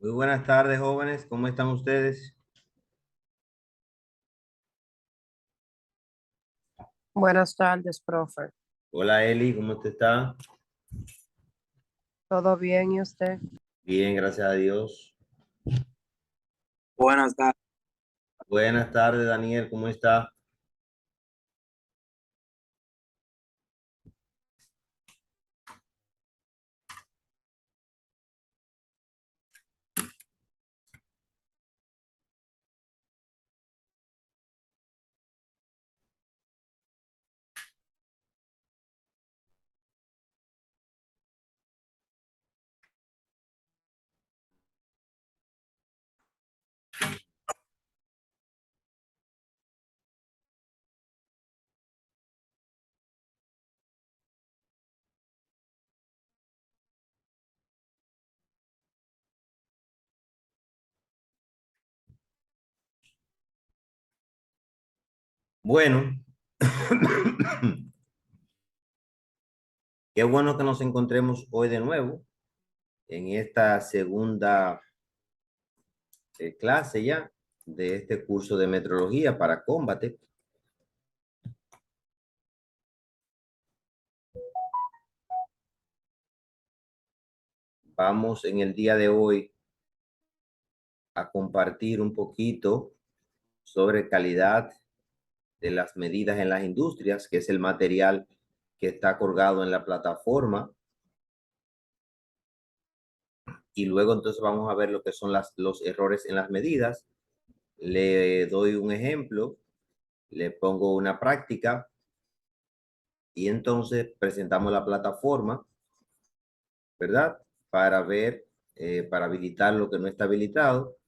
Muy buenas tardes, jóvenes. ¿Cómo están ustedes? Buenas tardes, profe. Hola, Eli, ¿cómo usted está? ¿Todo bien y usted? Bien, gracias a Dios. Buenas tardes. Buenas tardes, Daniel, ¿cómo está? Bueno, qué bueno que nos encontremos hoy de nuevo en esta segunda clase ya de este curso de metrología para Combate. Vamos en el día de hoy a compartir un poquito sobre calidad de las medidas en las industrias, que es el material que está colgado en la plataforma. Y luego entonces vamos a ver lo que son los errores en las medidas. Le doy un ejemplo, le pongo una práctica y entonces presentamos la plataforma, ¿verdad? Para ver, para habilitar lo que no está habilitado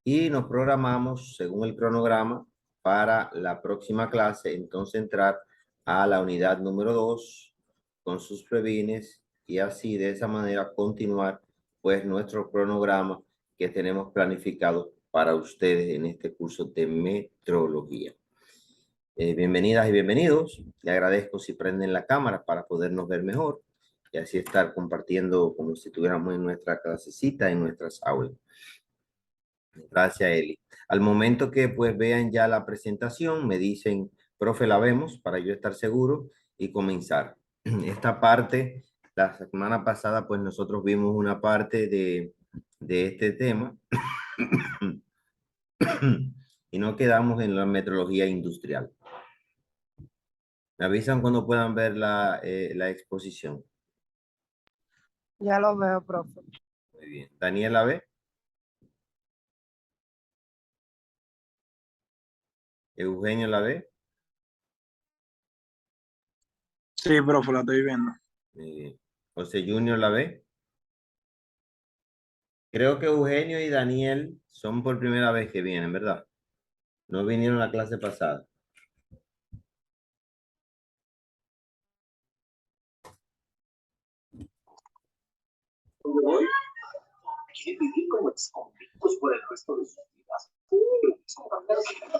y nos programamos según el cronograma para la próxima clase, entonces entrar a la unidad número 2 con sus prevines y así de esa manera continuar pues nuestro cronograma que tenemos planificado para ustedes en este curso de metrología. Bienvenidas y bienvenidos. Le agradezco si prenden la cámara para podernos ver mejor y así estar compartiendo como si estuviéramos en nuestra clasecita, en nuestras aulas. Gracias, Eli. Al momento que pues vean ya la presentación, me dicen, profe, la vemos para yo estar seguro y comenzar. Esta parte, la semana pasada pues nosotros vimos una parte de este tema y no quedamos en la metrología industrial. Me avisan cuando puedan ver la exposición. Ya lo veo, profe. Muy bien. ¿Daniel la ve? ¿Eugenio la ve? Sí, profe, la estoy viendo. Muy bien. ¿José Junior la ve? Creo que Eugenio y Daniel son por primera vez que vienen, ¿verdad? No vinieron a la clase pasada. Hoy quieren vivir como exconvictos por el resto de sus vidas.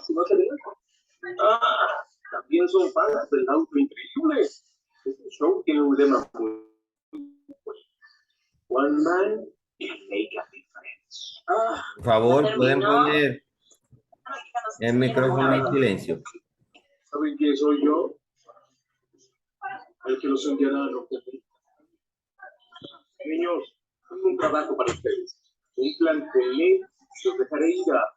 Si no se ven. También son fans del auto increíble. Este show tiene un lema muy bueno. One man can make a difference. Por favor, pueden poner el micrófono en silencio. ¿Saben quién soy yo? El que los enviará a los niños, tengo un trabajo para ustedes. Un plan que los dejaré ir a...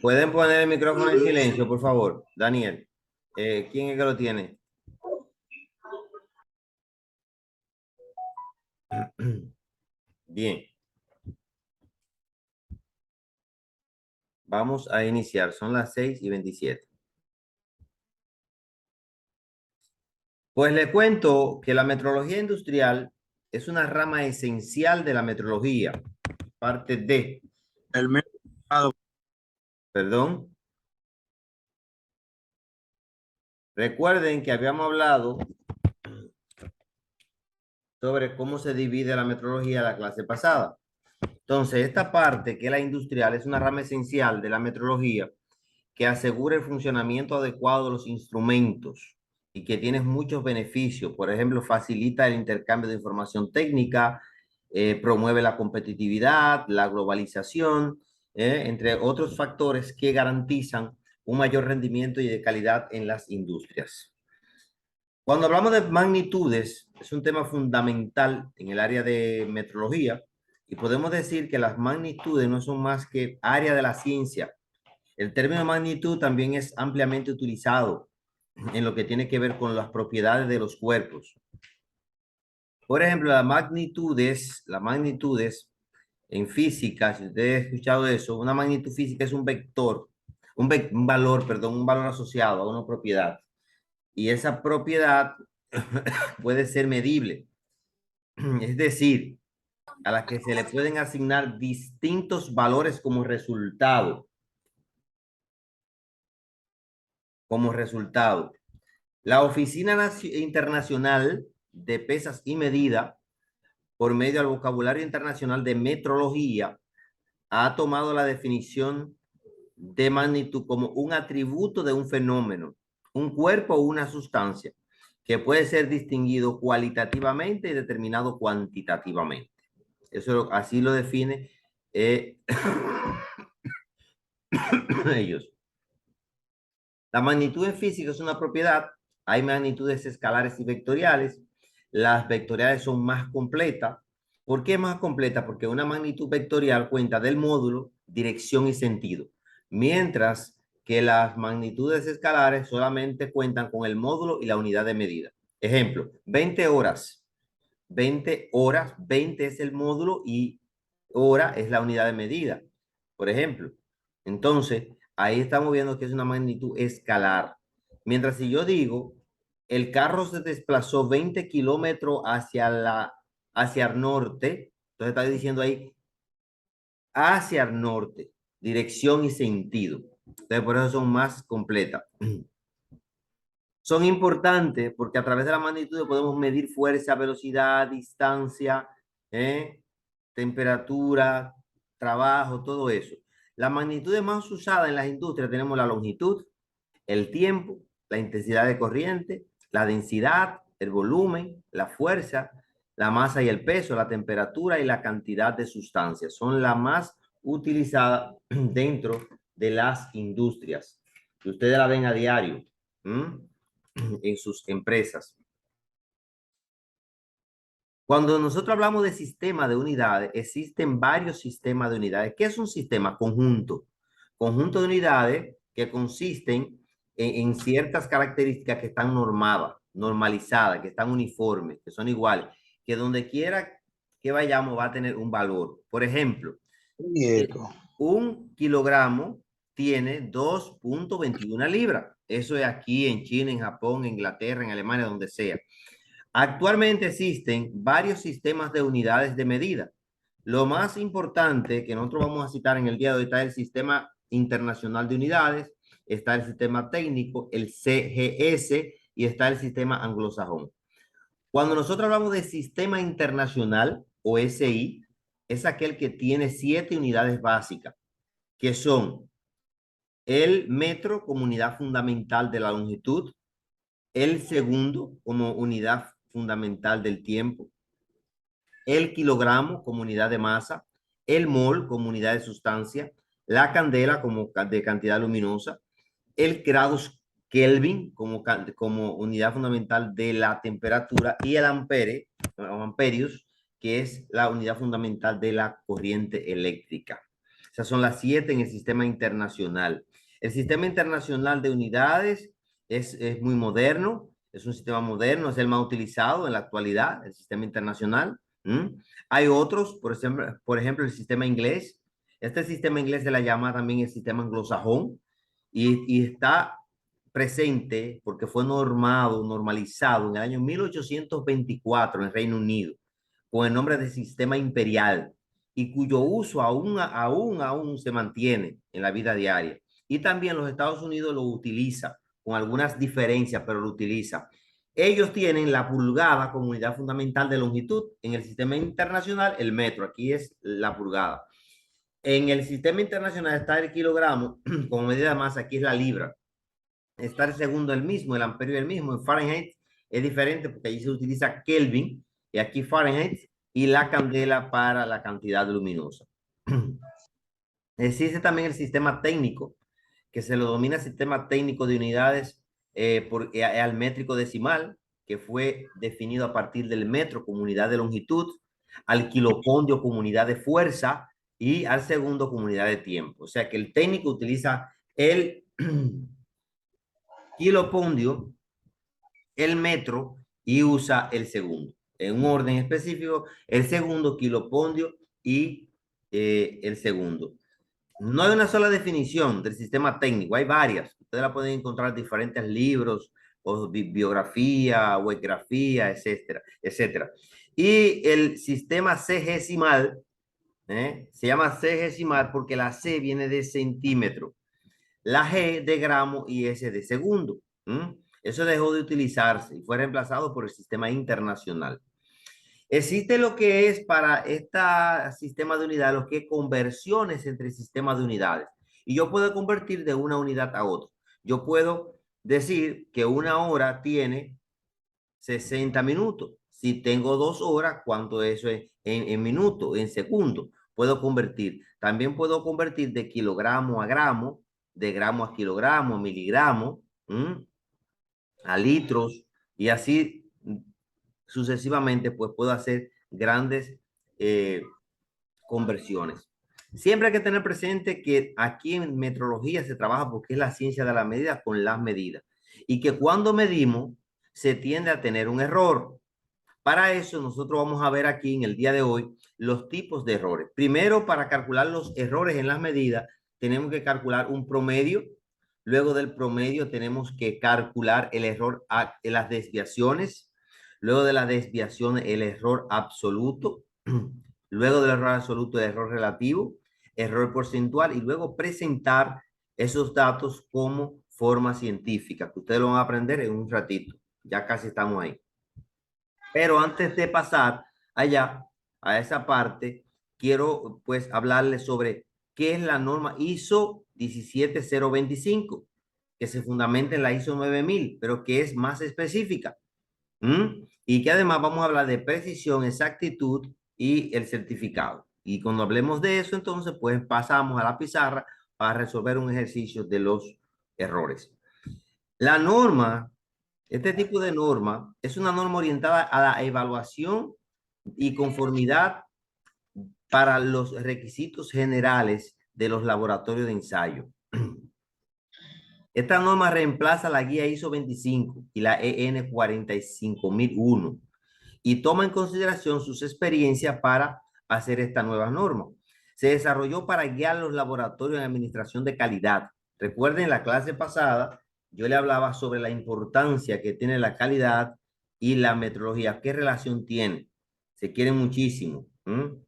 Pueden poner el micrófono en silencio, por favor. Daniel, ¿quién es que lo tiene? Bien. Vamos a iniciar. Son las 6:27. Pues le cuento que la metrología industrial es una rama esencial de la metrología. Parte de, El mío, perdón. Recuerden que habíamos hablado sobre cómo se divide la metrología la clase pasada. Entonces, esta parte, que es la industrial, es una rama esencial de la metrología que asegura el funcionamiento adecuado de los instrumentos y que tiene muchos beneficios. Por ejemplo, facilita el intercambio de información técnica, promueve la competitividad, la globalización, entre otros factores que garantizan un mayor rendimiento y de calidad en las industrias. Cuando hablamos de magnitudes, es un tema fundamental en el área de metrología y podemos decir que las magnitudes no son más que área de la ciencia. El término magnitud también es ampliamente utilizado en lo que tiene que ver con las propiedades de los cuerpos. Por ejemplo, las magnitudes en física, si usted ha escuchado eso, una magnitud física es un vector, un valor asociado a una propiedad. Y esa propiedad puede ser medible. Es decir, a la que se le pueden asignar distintos valores como resultado. La Oficina Internacional de Pesas y Medida, por medio del vocabulario internacional de metrología, ha tomado la definición de magnitud como un atributo de un fenómeno, un cuerpo o una sustancia, que puede ser distinguido cualitativamente y determinado cuantitativamente. Eso así lo define ellos. La magnitud en física es una propiedad. Hay magnitudes escalares y vectoriales. Las vectoriales son más completas. ¿Por qué más completa? Porque una magnitud vectorial cuenta del módulo, dirección y sentido, mientras que las magnitudes escalares solamente cuentan con el módulo y la unidad de medida. Ejemplo, 20 horas. 20 horas, 20 es el módulo y hora es la unidad de medida, por ejemplo. Entonces, ahí estamos viendo que es una magnitud escalar. Mientras si yo digo, el carro se desplazó 20 kilómetros hacia el norte, entonces está diciendo ahí, hacia el norte, dirección y sentido. Entonces, por eso son más completas. Son importantes porque a través de la magnitud podemos medir fuerza, velocidad, distancia, temperatura, trabajo, todo eso. Las magnitudes más usadas en las industrias tenemos la longitud, el tiempo, la intensidad de corriente, la densidad, el volumen, la fuerza, la masa y el peso, la temperatura y la cantidad de sustancias. Son las más utilizadas dentro de las industrias. Que ustedes la ven a diario en sus empresas. Cuando nosotros hablamos de sistema de unidades, existen varios sistemas de unidades. ¿Qué es un sistema? Conjunto. Conjunto de unidades que consisten en ciertas características que están normalizadas, que están uniformes, que son iguales, que donde quiera que vayamos va a tener un valor. Por ejemplo, un kilogramo tiene 2.21 libras. Eso es aquí en China, en Japón, en Inglaterra, en Alemania, donde sea. Actualmente existen varios sistemas de unidades de medida. Lo más importante que nosotros vamos a citar en el día de hoy está el Sistema Internacional de Unidades, está el Sistema Técnico, el CGS, y está el Sistema Anglosajón. Cuando nosotros hablamos de Sistema Internacional o SI, es aquel que tiene 7 unidades básicas, que son el metro como unidad fundamental de la longitud, el segundo como unidad fundamental del tiempo, el kilogramo como unidad de masa, el mol como unidad de sustancia, la candela como de cantidad luminosa, el grados Kelvin como unidad fundamental de la temperatura y el ampere, o amperios, que es la unidad fundamental de la corriente eléctrica. Esas son las 7 en el sistema internacional. El sistema internacional de unidades es muy moderno, es un sistema moderno, es el más utilizado en la actualidad, el sistema internacional. Hay otros, por ejemplo, el sistema inglés. Este sistema inglés se la llama también el sistema anglosajón y está presente porque fue normalizado en el año 1824 en el Reino Unido con el nombre de sistema imperial y cuyo uso aún se mantiene en la vida diaria. Y también los Estados Unidos lo utiliza con algunas diferencias, pero lo utiliza. Ellos tienen la pulgada como unidad fundamental de longitud. En el sistema internacional, el metro. Aquí es la pulgada. En el sistema internacional está el kilogramo como medida de masa. Aquí es la libra. Está el segundo el mismo, el amperio el mismo. En Fahrenheit es diferente porque allí se utiliza Kelvin y aquí Fahrenheit. y la candela para la cantidad luminosa. Existe también el sistema técnico, que se lo denomina sistema técnico de unidades al métrico decimal, que fue definido a partir del metro como unidad de longitud, al kilopondio como unidad de fuerza y al segundo como unidad de tiempo. O sea que el técnico utiliza el kilopondio, el metro y usa el segundo. En un orden específico, el segundo, kilopondio y el segundo. No hay una sola definición del sistema técnico, hay varias. Ustedes la pueden encontrar en diferentes libros, o bibliografía, webgrafía, etcétera, etcétera. Y el sistema cgesimal, se llama cgesimal porque la C viene de centímetro, la G de gramo y S de segundo. Eso dejó de utilizarse y fue reemplazado por el sistema internacional. Existe lo que es para este sistema de unidades, lo que es conversiones entre sistemas de unidades. Y yo puedo convertir de una unidad a otra. Yo puedo decir que una hora tiene 60 minutos. Si tengo 2 horas, ¿cuánto eso es en minutos, en segundos? Puedo convertir. También puedo convertir de kilogramo a gramo, de gramo a kilogramo, a miligramo, a litros, y así sucesivamente, pues puedo hacer grandes conversiones. Siempre hay que tener presente que aquí en metrología se trabaja porque es la ciencia de la medida con las medidas. Y que cuando medimos, se tiende a tener un error. Para eso, nosotros vamos a ver aquí en el día de hoy los tipos de errores. Primero, para calcular los errores en las medidas, tenemos que calcular un promedio. Luego del promedio, tenemos que calcular el error en las desviaciones. Luego de la desviación, el error absoluto. Luego del error absoluto, el error relativo, error porcentual y luego presentar esos datos como forma científica, que ustedes lo van a aprender en un ratito. Ya casi estamos ahí. Pero antes de pasar allá, a esa parte, quiero pues hablarles sobre qué es la norma ISO 17025, que se fundamenta en la ISO 9000, pero que es más específica. Y que además vamos a hablar de precisión, exactitud y el certificado. Y cuando hablemos de eso, entonces, pues pasamos a la pizarra para resolver un ejercicio de los errores. La norma, este tipo de norma, es una norma orientada a la evaluación y conformidad para los requisitos generales de los laboratorios de ensayo. Esta norma reemplaza la guía ISO 25 y la EN 45001 y toma en consideración sus experiencias para hacer esta nueva norma. Se desarrolló para guiar los laboratorios en administración de calidad. Recuerden, en la clase pasada yo le hablaba sobre la importancia que tiene la calidad y la metrología. ¿Qué relación tiene? Se quieren muchísimo,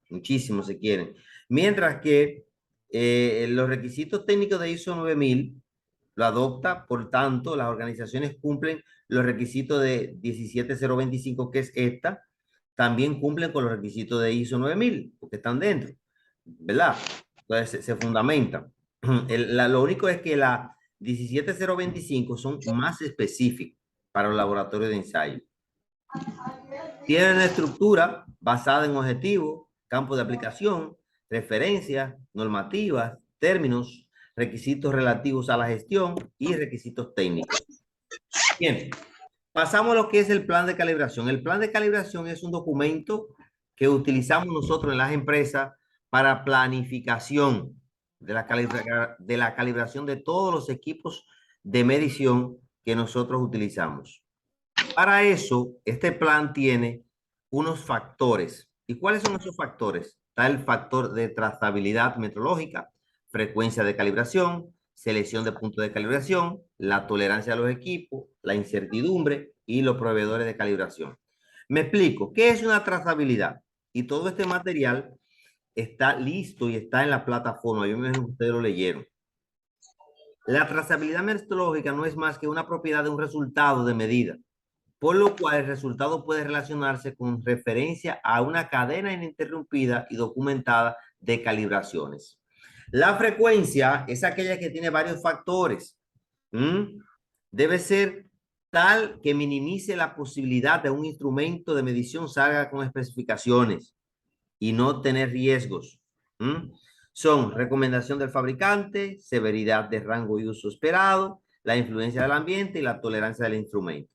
muchísimo se quieren. Mientras que los requisitos técnicos de ISO 9000 lo adopta, por tanto, las organizaciones cumplen los requisitos de 17025, que es esta, también cumplen con los requisitos de ISO 9000, porque están dentro, ¿verdad? Entonces se fundamentan. Lo único es que la 17025 son más específicos para los laboratorios de ensayo. Tienen una estructura basada en objetivos, campos de aplicación, referencias, normativas, términos, requisitos relativos a la gestión y requisitos técnicos. Bien, pasamos a lo que es el plan de calibración. El plan de calibración es un documento que utilizamos nosotros en las empresas para planificación de la calibración de todos los equipos de medición que nosotros utilizamos. Para eso, este plan tiene unos factores. ¿Y cuáles son esos factores? Está el factor de trazabilidad metrológica, frecuencia de calibración, selección de puntos de calibración, la tolerancia a los equipos, la incertidumbre y los proveedores de calibración. Me explico, ¿qué es una trazabilidad? Y todo este material está listo y está en la plataforma. Yo me imagino que ustedes lo leyeron. La trazabilidad metrológica no es más que una propiedad de un resultado de medida, por lo cual el resultado puede relacionarse con referencia a una cadena ininterrumpida y documentada de calibraciones. La frecuencia es aquella que tiene varios factores. Debe ser tal que minimice la posibilidad de un instrumento de medición salga con especificaciones. y no tener riesgos. Son recomendación del fabricante, severidad de rango y uso esperado, la influencia del ambiente y la tolerancia del instrumento.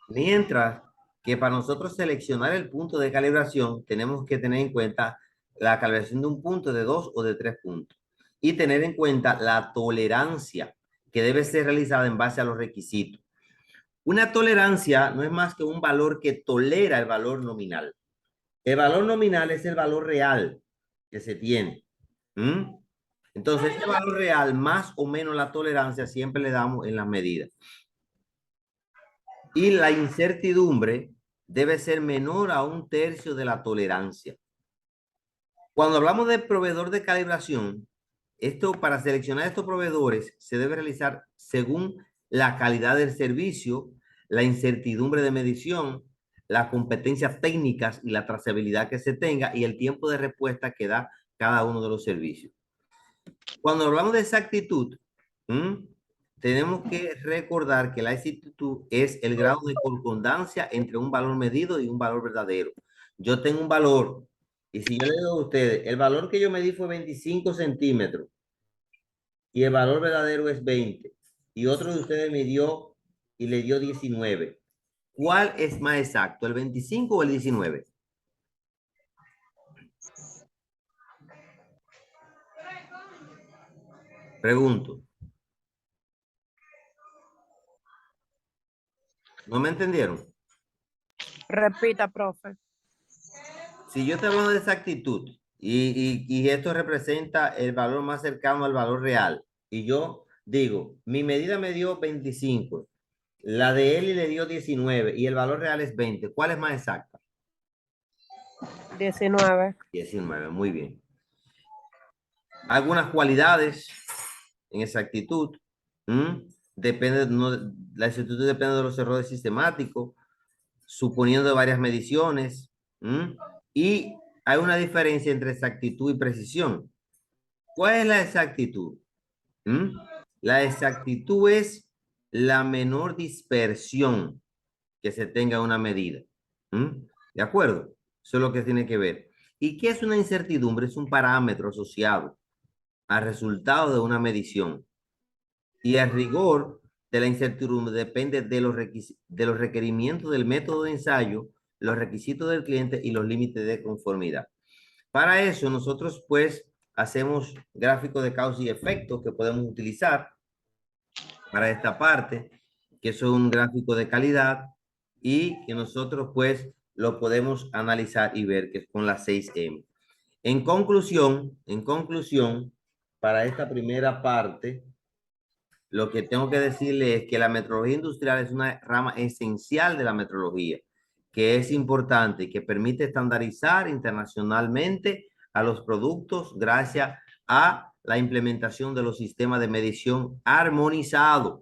Mientras que para nosotros seleccionar el punto de calibración, tenemos que tener en cuenta la calibración de un punto, de 2 o de 3 puntos. Y tener en cuenta la tolerancia que debe ser realizada en base a los requisitos. Una tolerancia no es más que un valor que tolera el valor nominal. El valor nominal es el valor real que se tiene. Entonces, este valor real más o menos la tolerancia siempre le damos en las medidas. Y la incertidumbre debe ser menor a 1/3 de la tolerancia. Cuando hablamos de proveedor de calibración, para seleccionar estos proveedores se debe realizar según la calidad del servicio, la incertidumbre de medición, las competencias técnicas y la trazabilidad que se tenga y el tiempo de respuesta que da cada uno de los servicios. Cuando hablamos de exactitud, tenemos que recordar que la exactitud es el grado de concordancia entre un valor medido y un valor verdadero. Yo tengo un valor, y si yo le digo a ustedes, el valor que yo medí fue 25 centímetros, y el valor verdadero es 20, y otro de ustedes midió y le dio 19. ¿Cuál es más exacto, el 25 o el 19? Pregunto. ¿No me entendieron? Repita, profe. Si yo te hablo de exactitud y esto representa el valor más cercano al valor real, y yo digo, mi medida me dio 25, la de él le dio 19 y el valor real es 20, ¿cuál es más exacta? 19. 19, muy bien. Algunas cualidades en exactitud. Depende, la exactitud depende de los errores sistemáticos, suponiendo varias mediciones. Y hay una diferencia entre exactitud y precisión. ¿Cuál es la exactitud? La exactitud es la menor dispersión que se tenga una medida. ¿De acuerdo? Eso es lo que tiene que ver. ¿Y qué es una incertidumbre? Es un parámetro asociado al resultado de una medición. Y el rigor de la incertidumbre depende de los requerimientos del método de ensayo, los requisitos del cliente y los límites de conformidad. Para eso nosotros pues hacemos gráficos de causa y efecto que podemos utilizar para esta parte, que son un gráfico de calidad y que nosotros pues lo podemos analizar y ver que es con las 6M. En conclusión, para esta primera parte, lo que tengo que decirle es que la metrología industrial es una rama esencial de la metrología, que es importante y que permite estandarizar internacionalmente a los productos gracias a la implementación de los sistemas de medición armonizados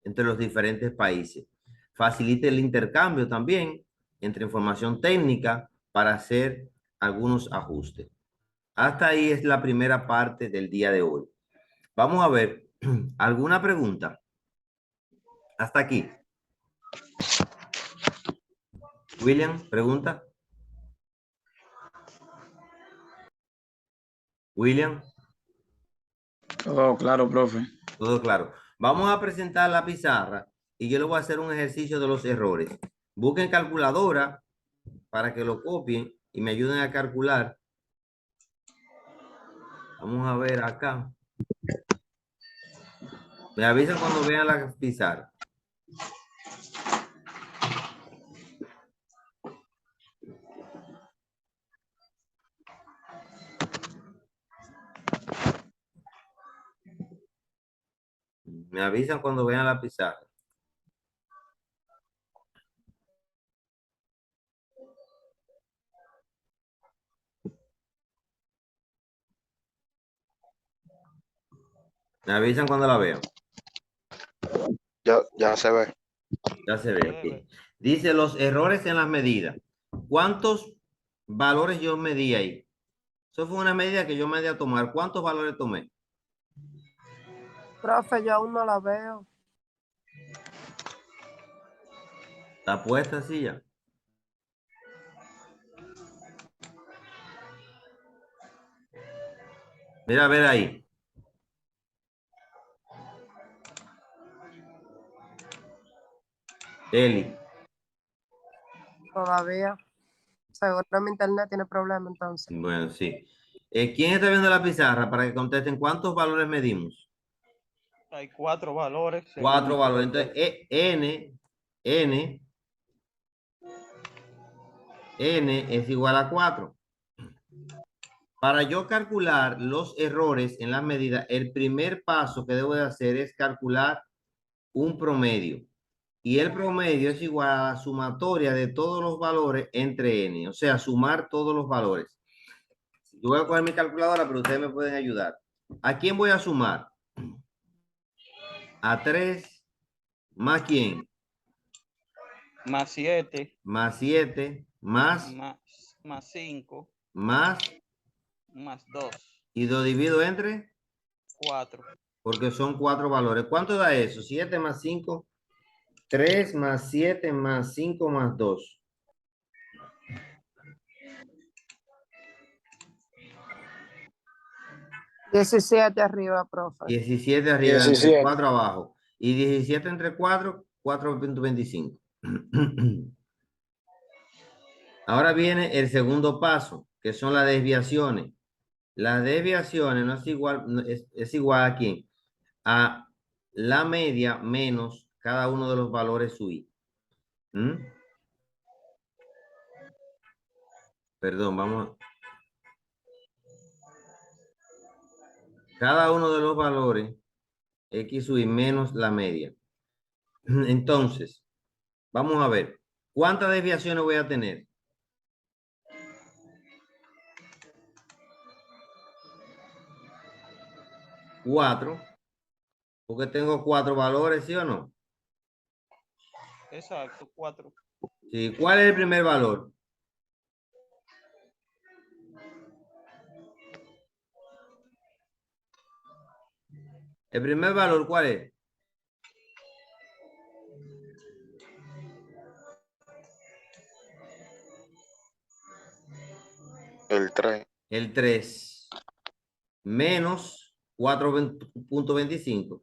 entre los diferentes países. Facilita el intercambio también entre información técnica para hacer algunos ajustes. Hasta ahí es la primera parte del día de hoy. Vamos a ver, ¿alguna pregunta? Hasta aquí. William, pregunta. William, Todo claro, profe. todo claro. Vamos a presentar la pizarra y yo le voy a hacer un ejercicio de los errores. Busquen calculadora para que lo copien y me ayuden a calcular. Vamos a ver acá. Me avisan cuando vean la pizarra. Me avisan cuando vean la pizarra. Me avisan cuando la vean. Ya se ve. Ya se ve. Okay. Dice los errores en las medidas. ¿Cuántos valores yo medí ahí? Eso fue una medida que yo me di a tomar. ¿Cuántos valores tomé? Profe, yo aún no la veo. ¿Está puesta así ya? Mira, a ver ahí. Eli. Todavía. Seguro mi internet tiene problema entonces. Bueno, sí. ¿Quién está viendo la pizarra para que contesten cuántos valores medimos? Hay 4 valores. 4 según valores. el Entonces, N es igual a 4. Para yo calcular los errores en las medidas, el primer paso que debo de hacer es calcular un promedio. Y el promedio es igual a la sumatoria de todos los valores entre n. O sea, sumar todos los valores. Yo voy a coger mi calculadora, pero ustedes me pueden ayudar. ¿A quién voy a sumar? A 3 más quién? Más 7. Más 7 más Más 5. más Más 2. y lo divido entre 4. porque son 4 valores. ¿Cuánto da eso? 7 más 5, 3 más 7 más 5 más 2. $17 arriba, profe. 17 arriba, 17. entre 4 abajo. Y 17 entre 4, 4.25. Ahora viene el segundo paso, que son las desviaciones. Las desviaciones no es igual, es igual a quién? A la media menos cada uno de los valores UI. Perdón, vamos. Cada uno de los valores X y menos la media. Entonces, vamos a ver. ¿Cuántas desviaciones voy a tener? Cuatro. Porque tengo 4 valores, ¿sí o no? Exacto, 4. Sí. ¿Cuál es el primer valor? ¿El primer valor cuál es? El 3. El 3 menos 4.25.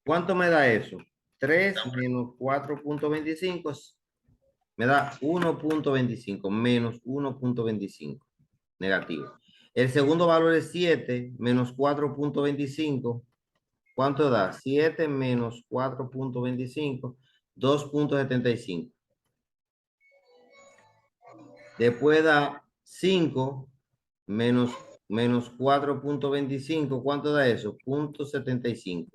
¿Cuánto me da eso? 3 menos 4.25 me da 1.25 menos 1.25 negativo. El segundo valor es 7 menos 4.25. ¿Cuánto da? 7 menos 4.25, 2.75. Después da 5 menos 4.25. ¿Cuánto da eso? 0.75.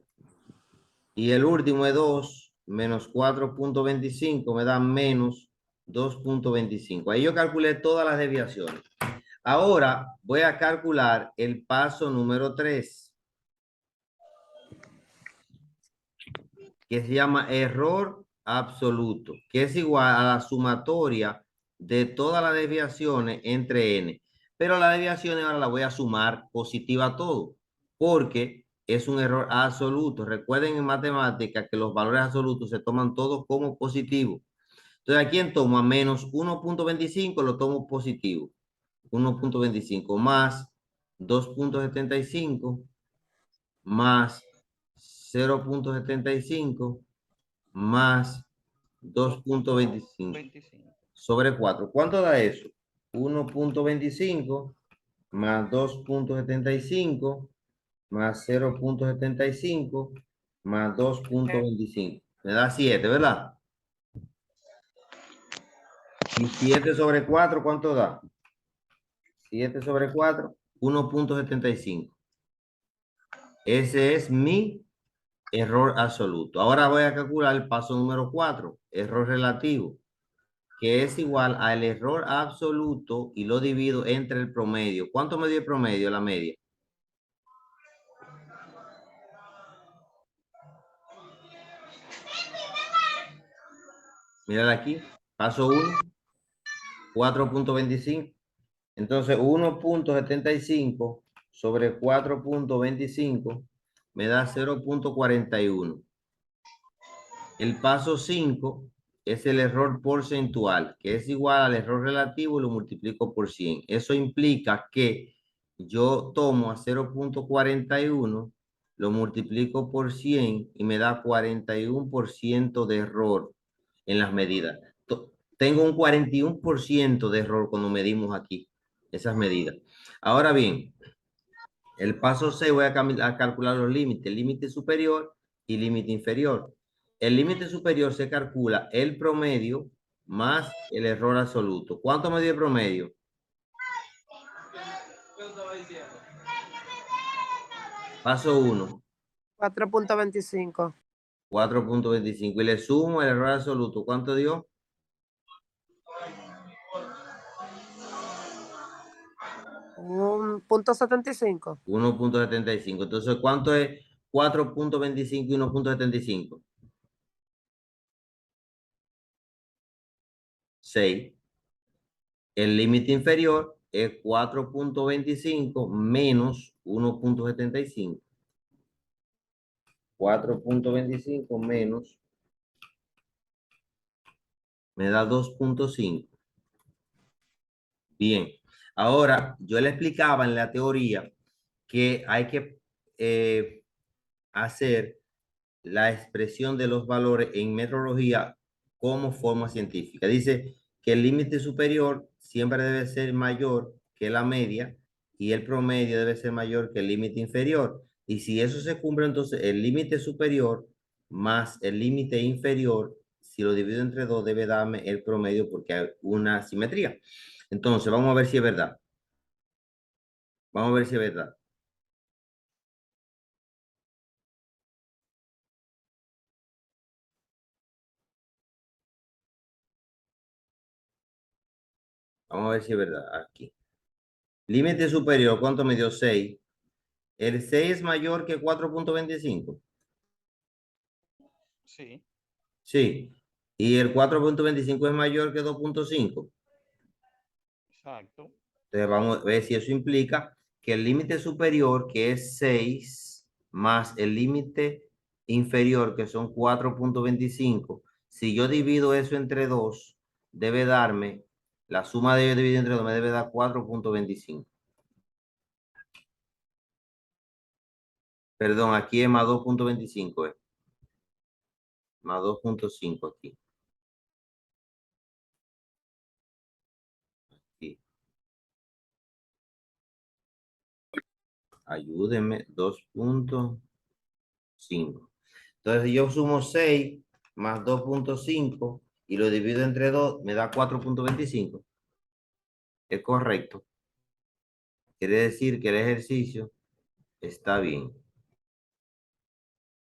Y el último es 2 menos 4.25 me da menos 2.25. Ahí yo calculé todas las desviaciones. Ahora voy a calcular el paso número 3, que se llama error absoluto, que es igual a la sumatoria de todas las desviaciones entre n. Pero las desviaciones ahora las voy a sumar positiva a todo, porque es un error absoluto. Recuerden en matemática que los valores absolutos se toman todos como positivos. Entonces, ¿a quién tomo? A menos 1.25 lo tomo positivo. 1.25 más 2.75 más 0.75 más 2.25 sobre 4. ¿Cuánto da eso? 1.25 más 2.75 más 0.75 más 2.25. Me da 7, ¿verdad? Y 7 sobre 4, ¿cuánto da? 7 sobre 4, 1.75. Ese es mi error absoluto. Ahora voy a calcular el paso número 4, error relativo, que es igual al error absoluto y lo divido entre el promedio. ¿Cuánto me dio el promedio, la media? Mírala aquí, paso 1, 4.25. Entonces 1.75 sobre 4.25 me da 0.41. El paso 5 es el error porcentual, que es igual al error relativo y lo multiplico por 100. Eso implica que yo tomo a 0,41, lo multiplico por 100 y me da 41% de error en las medidas. Tengo un 41% de error cuando medimos aquí esas medidas. Ahora bien, el paso 6 voy a calcular los límites, límite superior y límite inferior. El límite superior se calcula el promedio más el error absoluto. ¿Cuánto me dio el promedio? Paso 1, 4.25. 4,25. Y le sumo el error absoluto. ¿Cuánto dio? Un punto 75. 1,75. Entonces, ¿cuánto es 4,25 y 1,75? 6. El límite inferior es 4,25 menos 1,75. 4,25 menos me da 2,5. Bien. Ahora, yo le explicaba en la teoría que hay que hacer la expresión de los valores en metrología como forma científica. Dice que el límite superior siempre debe ser mayor que la media y el promedio debe ser mayor que el límite inferior. Y si eso se cumple, entonces el límite superior más el límite inferior, si lo divido entre dos, debe darme el promedio porque hay una simetría. Entonces, vamos a ver si es verdad. Vamos a ver si es verdad. Vamos a ver si es verdad. Aquí. Límite superior, ¿cuánto me dio? 6. ¿El 6 es mayor que 4,25? Sí, Sí. ¿Y el 4,25 es mayor que 2,5? exacto. Entonces vamos a ver si eso implica que el límite superior, que es 6, más el límite inferior, que son 4,25, si yo divido eso entre 2, debe darme, la suma de ellos dividido entre 2 me debe dar 4,25. Perdón, aquí es más 2,25, más 2,5 aquí. Aquí. Ayúdenme, 2,5. Entonces yo sumo 6 más 2,5 y lo divido entre 2, me da 4,25. Es correcto. Quiere decir que el ejercicio está bien.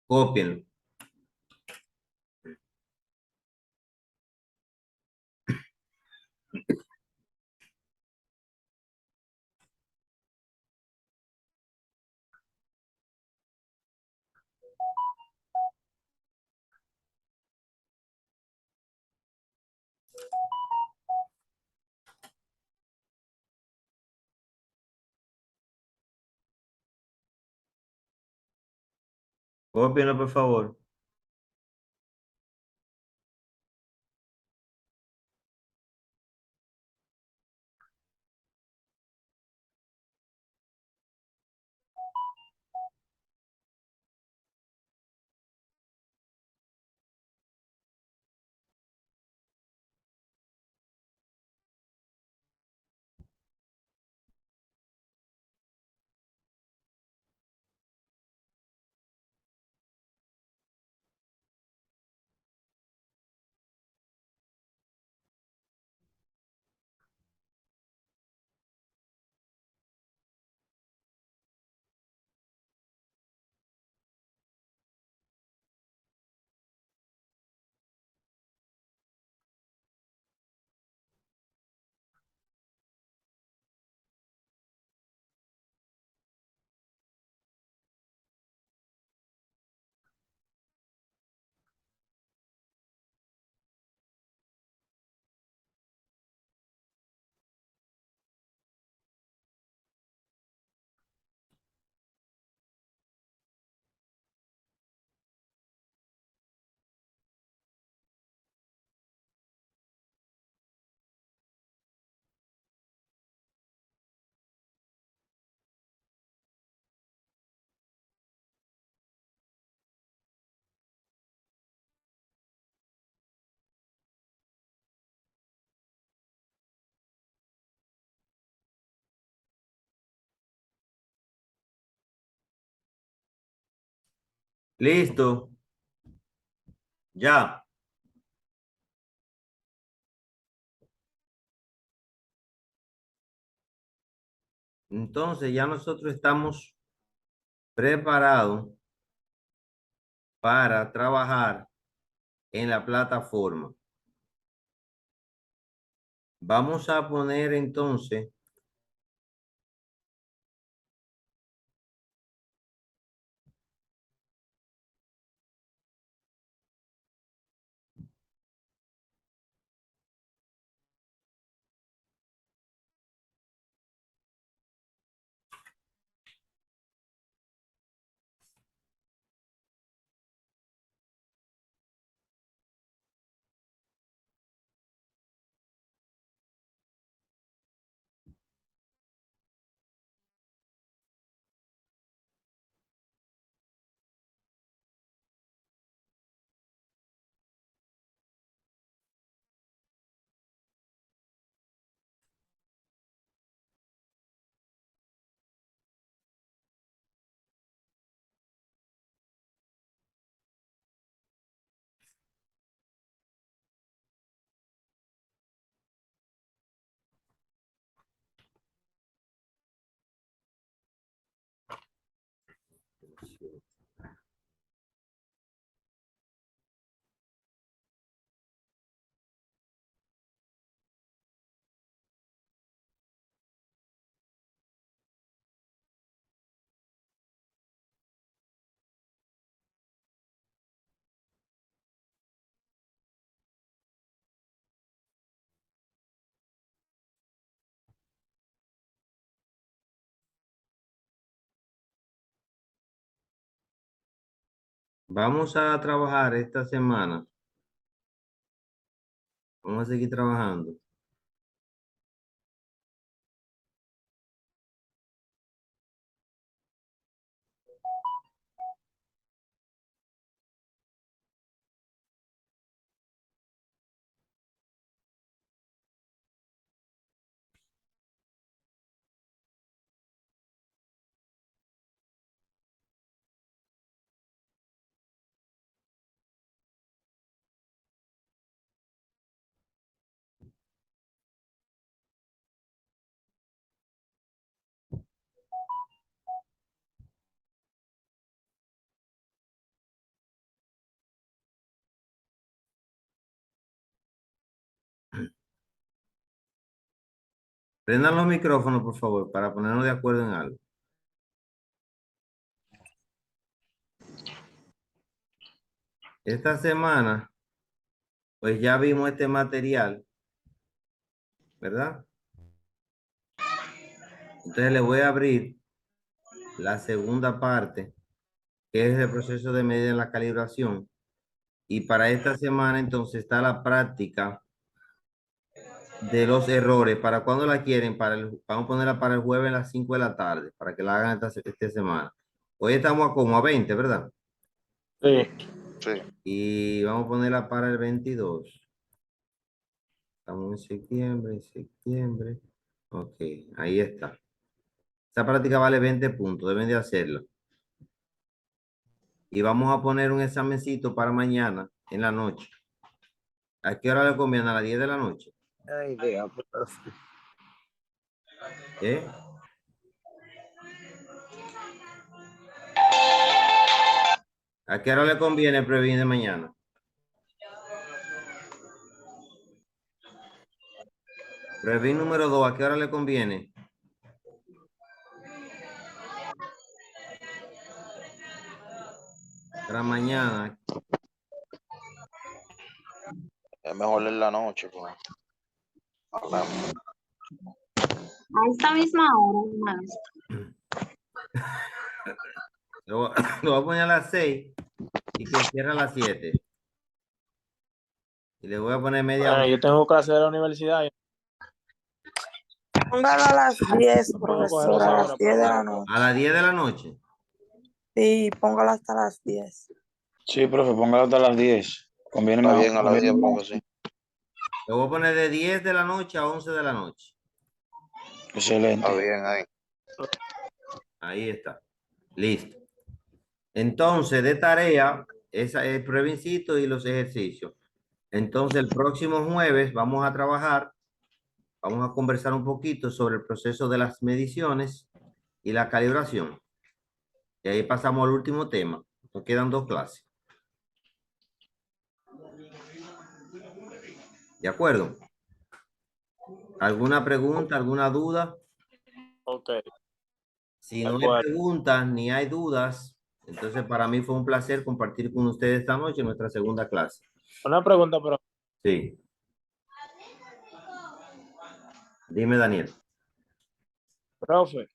Cópienlo. Cópienlo, por favor. Listo. Ya. Entonces ya nosotros estamos preparados para trabajar en la plataforma. Vamos a poner entonces vamos a trabajar esta semana. Vamos a seguir trabajando. Prendan los micrófonos, por favor, para ponernos de acuerdo en algo. Esta semana, pues ya vimos este material, ¿verdad? Entonces le voy a abrir la segunda parte, que es el proceso de medida en la calibración. Y para esta semana, entonces, está la práctica de los errores. ¿Para cuándo la quieren? Vamos a ponerla para el jueves a las 5 de la tarde, para que la hagan esta semana. Hoy estamos como a 20, ¿verdad? Sí. Sí. Y vamos a ponerla para el 22. Estamos en septiembre. Ok, ahí está. Esta práctica vale 20 puntos, deben de hacerla. Y vamos a poner un examencito para mañana en la noche. ¿A qué hora le conviene? ¿A las 10 de la noche? Ay, idea, profe. ¿Eh? ¿A qué hora le conviene prevenir de mañana? Previn número 2, ¿a qué hora le conviene? Para mañana. Es mejor en la noche, pues. Hablamos. A esta misma hora, maestro. Lo voy a poner a las 6 y que cierre a las 7. Y le voy a poner media hora. Yo tengo clase de la universidad. Póngalo a las 10, No puedo coger profesora, a esa las hora, 10 de la pero- noche. A las 10 de la noche. Sí, póngalo hasta las 10. Sí, profe, póngalo hasta las 10. Conviene Está más. bien, a las 10 pongo así. Lo voy a poner de 10 de la noche a 11 de la noche. Excelente. Está bien ahí. Ahí está. Listo. Entonces, de tarea, esa es prueba in situ y los ejercicios. Entonces, el próximo jueves vamos a trabajar, vamos a conversar un poquito sobre el proceso de las mediciones y la calibración. Y ahí pasamos al último tema. Nos quedan 2 clases. ¿De acuerdo? ¿Alguna pregunta, alguna duda? Ok. Si De no hay acuerdo. preguntas ni hay dudas, entonces para mí fue un placer compartir con ustedes esta noche nuestra segunda clase. Una pregunta, profe. Sí. Dime, Daniel. Profe,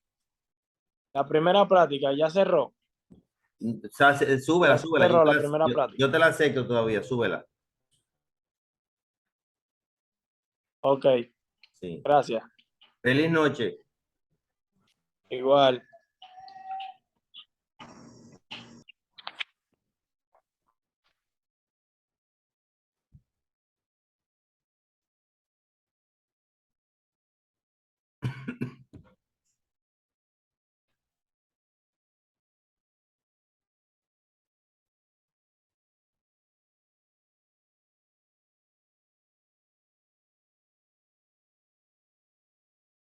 la primera práctica ya cerró. Súbela, Ya súbela. cerró la primera práctica. Yo te la acepto todavía, súbela. Ok, Sí. gracias. Feliz noche. Igual.